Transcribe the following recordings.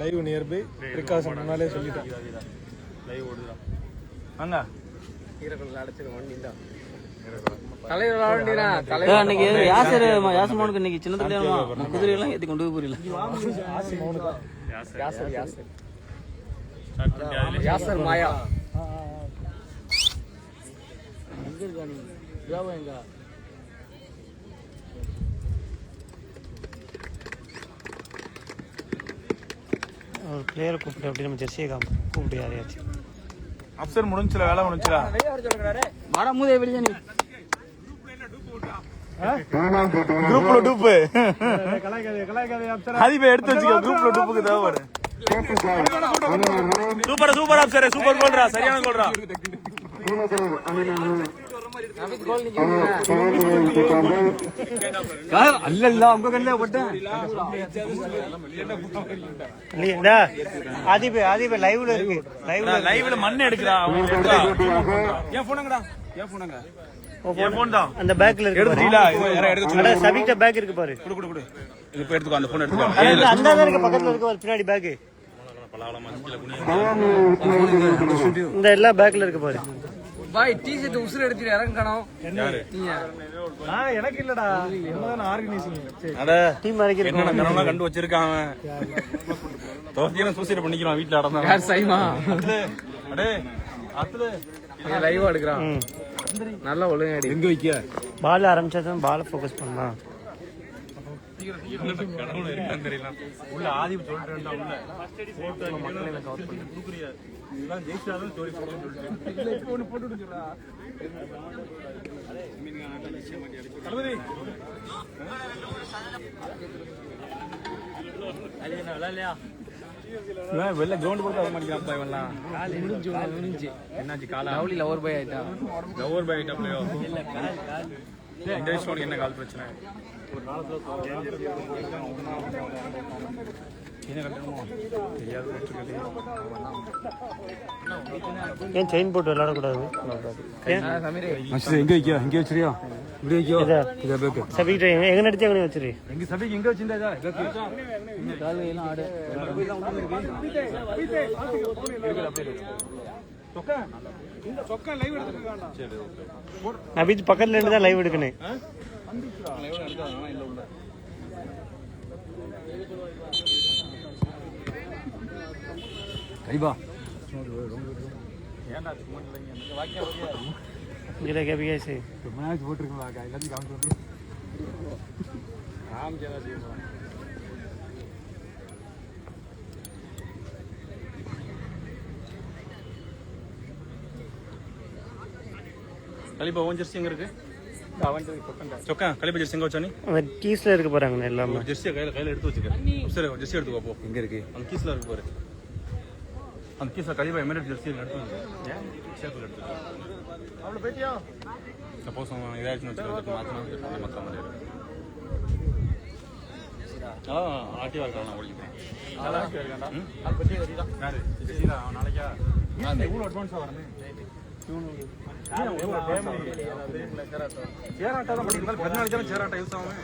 Live nearby precaution முன்னாலே சொல்லிட்டேன். Live ஓடுதுடா. வாங்க ஈரக்குள்ள அடைச்சிரு வண்டி தான். தலைவர் ஆவண்டினா தலைவர் அன்னைக்கு யாசர் யாசமோனுக்கு இன்னைக்கு சின்ன தலைவமா குதிரை எல்லாம் ஏத்தி கொண்டு போய் புரியல. யாசர் மாயா எங்க இருக்கா நீ ஜாவா எங்க ஒரு பிளேயரை கூப்பிட்டு அப்படி நம்ம ஜெர்சியை கூப்பிட்டு யாரையாச்சும். அப்சர் முடிஞ்சுல வேலை முடிஞ்சுல மாடா மூதே வெளியே நீ குரூப்ல டூப்பு கலாய்க்காதே அப்சரா. அதிபே எடுத்து வச்சுக்க. குரூப்ல டூப்புக்கு தேவை. சூப்பர் சூப்பர் அப்சரே சூப்பர் கோல்ரா. சரியான கோல்ரா. அல்ல உங்க கண்ணில் போட்டேன். ஆதிபே லைவ்ல இருக்கு. லைவ்ல மண்ணு எடுக்குறா. ஏன் போனங்கடா ஏன் போனங்க என் போன் தான் அந்த பேக்ல இருக்கு. எடுத்துடா. எடுத்து சபிக்ட பேக் இருக்கு பாரு. குடு குடு குடு. இது போய் எடுத்துக்கோ. அந்த போன் எடுத்துக்கோ. அந்த இருக்கு பக்கத்துல இருக்கு ஒரு பின்னாடி பேக். இந்த எல்லா பேக்ல இருக்கு பாரு. பாய் டி-ஷர்ட் உசுர எடுத்து இறங்கணும். நான் எனக்கு இல்லடா. என்னதான் ஆர்கனைசிங். அட டீம் வரைக்கும் என்னென்ன கனவுலாம் கண்டு வச்சிருக்கான் அவன். தோத்தியெல்லாம் சூசைட் பண்ணிக்கிறான் வீட்ல அடந்தா. யார் சைமா அடே அத்துல லைவ் எடுக்கறான். நல்லா ஒழுங்கா அடி. எங்க வைக்க பால் ஆரம்பிச்சாதான் பால் ஃபோக்கஸ் பண்ணலாம். கடவுள இருக்கான்னு தெரியல. உள்ள ஆதிப் சொல்றேன்டா உள்ள போட்டோ மக்களை கவர் பண்ணி குடுக்குறியா. இதெல்லாம் ஜெயிச்சாலும் ஸ்டோரி போடுன்னு சொல்லிட்டு இல்ல இப்போ ஒன்னு போட்டு விடுறா. தளபதி அலியனா விளையாடலையா? இவன் வெளில கிரவுண்ட் போட்டு வர மாட்டேங்கிறான்ப்பா. இவன்லாம் கால் முடிஞ்சு என்னாச்சு? காலா லவ்லி லவர் பாய் ஆயிட்டா. லவர் பாய் ஆயிட்டா பிள்ளையோ. இந்த விஷயம் என்ன கால் பிரச்சனை? ஒரு நாளத்துல ஏன் செயின் போட்டு விளையாடக்கூடாது? எங்க வைக்க? இங்க வச்சிரியா? இப்படி வைக்கோ. இத பேக்கு சபிக்ட எங்க நடிச்சு எங்க வச்சிரு. எங்க சபைக்கு எங்க வச்சிருந்தா பேக்கு கால் எல்லாம் ஆடு. சொக்கா லைவ் எடுத்துருக்கான்டா. அபிஜ் பக்கத்துல இருந்து தான் லைவ் எடுக்கணும். கைபா இங்கே கேபிகாசி மேட்ச் போட்டுருக்கா எல்லாத்தையும் காமிச்சு வந்து கலிபா ஓன் ஜெர்சி எங்க இருக்கு? சொக்கா கலிபா ஜெர்சி எங்க வச்சானி? அந்த கீஸ்ல இருக்க போறாங்க எல்லாமே. ஜெர்சியை கையில எடுத்து வச்சுக்க. சரி ஜெர்சி எடுத்துக்கோ போ. எங்க இருக்கு? அந்த கீஸ்ல இருக்கு பாரு. அந்த கீஸ்ல கலிபா எமிரேட் ஜெர்சி எடுத்து வந்து ஏன் ஷேப்ல எடுத்துக்கோ. அவள பேட்டியா சப்போஸ் அவன் இதாச்சுன்னு வச்சுக்க மாத்தணும் மத்த மாதிரி ஆக்டிவா இருக்கான். ஓடிக்கிறேன் அது பத்தி வரிதான் யாரு ஜெர்சில அவன் நாளைக்கா நான் இவ்வளவு அட்வான்ஸா வரணும். சேராட்டா தான் படிக்கிறாங்க. 14 சேராட்டா யூஸ் ஆகும்.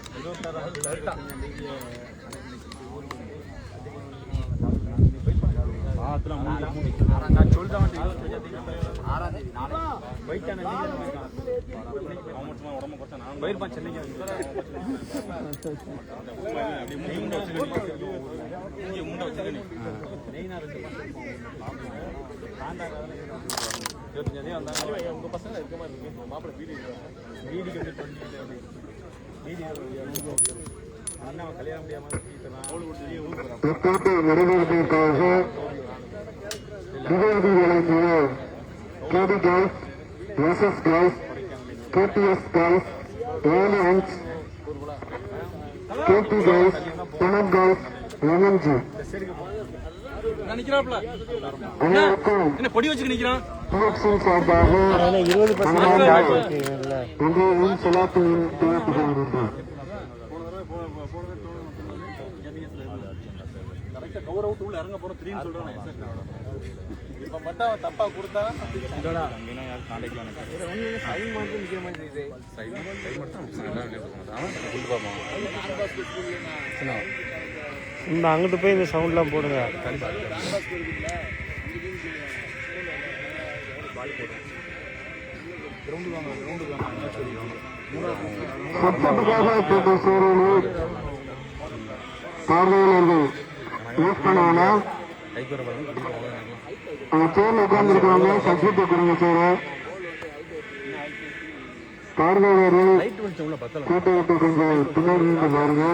நான் சொல்லிட்டேன் உடம்பு குறைச்சா நான் பயிர்பா சென்னைக்கு முண்டை வச்சுக்கணி 25 வந்தாங்க. உங்க பசங்க இருக்க மாதிரி இருக்கு. மாப்பிள்ளை வீடிக்கு அண்ணா கல்யாணம் முடியாம என்ன பொடி வச்சுக்க நிக்கிறான். 20% கவர் அவுட் உள்ள இறங்க போறோம் 3 ன்னு சொல்றானே. இப்ப மட்டும் தப்பா கொடுத்தா இதோட அங்கனா யார் காண்டாக்ட் பண்ணாங்க. சைன் மட்டும் நிக்கிற மாதிரி இது. சைன் மட்டும் நல்லா இருக்கு. அவன் குட் பாமா. இந்த அங்கிட்டு போய் இந்த சவுண்ட்லாம் போடுங்க. பார்வையாளர்கள் யூஸ் பண்ணுவாங்க. அந்த சேர்ல உட்கார்ந்துருக்கவங்க சப்ஜெக்ட் கொடுங்க சார். பார்வையாளர்கள் கூட்ட விட்டு கொஞ்சம் பின்னாடி இருந்து பாருங்க.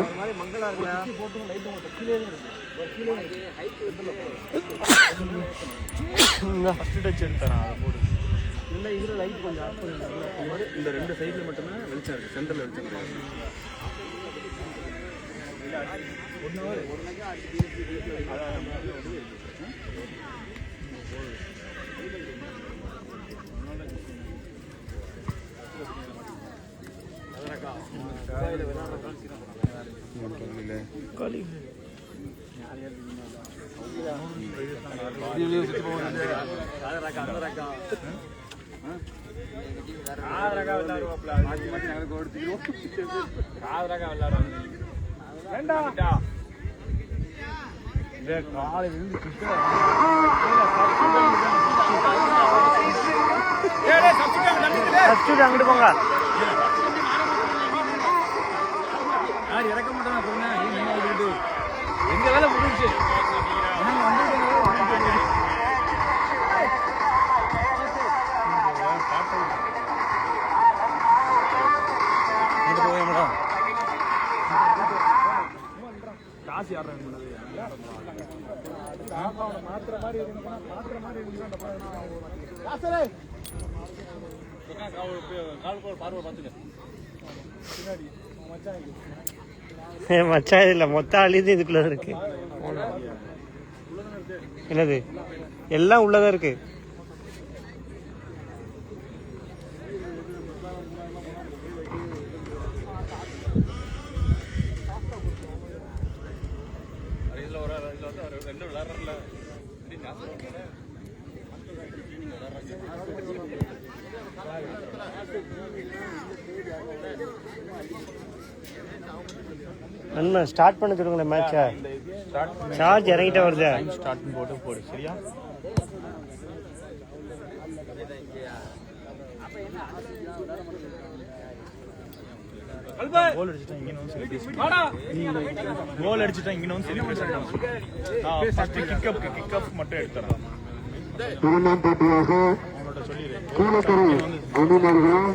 இந்த 2 சைடுல மட்டுமே வெளிச்சம் இருக்கு, சென்டர்ல வெளிச்சம் கிடையாது. அங்கிட்டு போங்க. இறக்க மாட்டேன் எங்க வேலை முடிஞ்சு காசு யாரும் மாத்திர மாதிரி மச்சான் இல்லை, மொத்த அழிந்து இதுக்குள்ள இருக்கு. என்னது எல்லாம் உள்ளதான் இருக்கு. நண்பா ஸ்டார்ட் பண்ண சொல்லுங்களேன் மேட்சை. சார்ஜ் இறங்கிட்டே வருது. ஸ்டார்ட் போட்டு போடு, சரியா? கோல் அடிச்சிட்டா இங்க வந்து சரி. கிக் அப் மட்டும் எடுத்துறேன். இரண்டாம் போட்டியாக கீழக்கரை அணியினர்கள்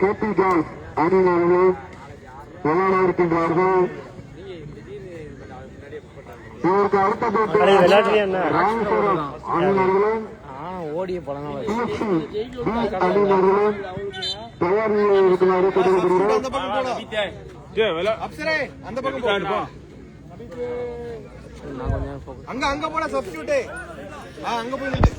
கேபி ஜாஸ் அணியினர்கள் விளையாட இருக்கின்றார்கள். இதற்கு அடுத்த போட்டி ராமேஸ்வரம் அணியினர்களும் சிஎஸ்சி பி அணியினர்களும் தயார் நிலையில் இருக்குமாறு கேட்டுக்கொள்கிறோம். அங்க போன சப்ஸ்டியூட் அங்க போய் நில்லு.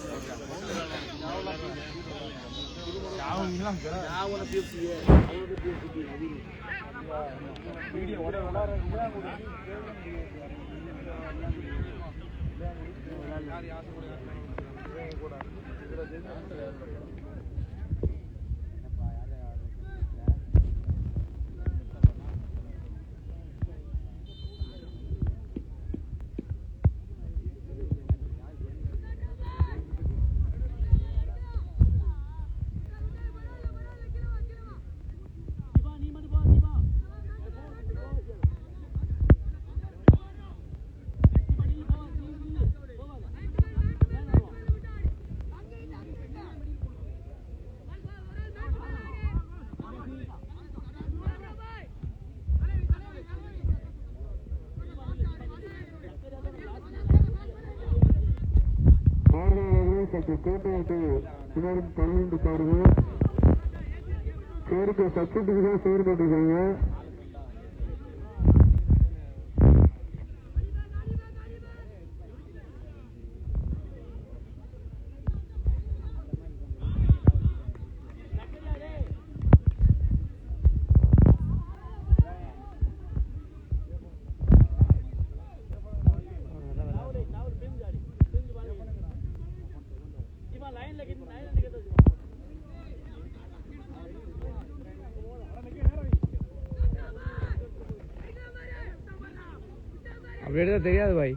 சற்று கோட்டையிட்டு பின்னாடி தள்ளிட்டு பாருங்க. சேர்க்க சப்ஜெக்டுக்கு தான் செயல்பட்டுருக்காங்க. அப்படி எடுத்தா தெரியாது பாய்.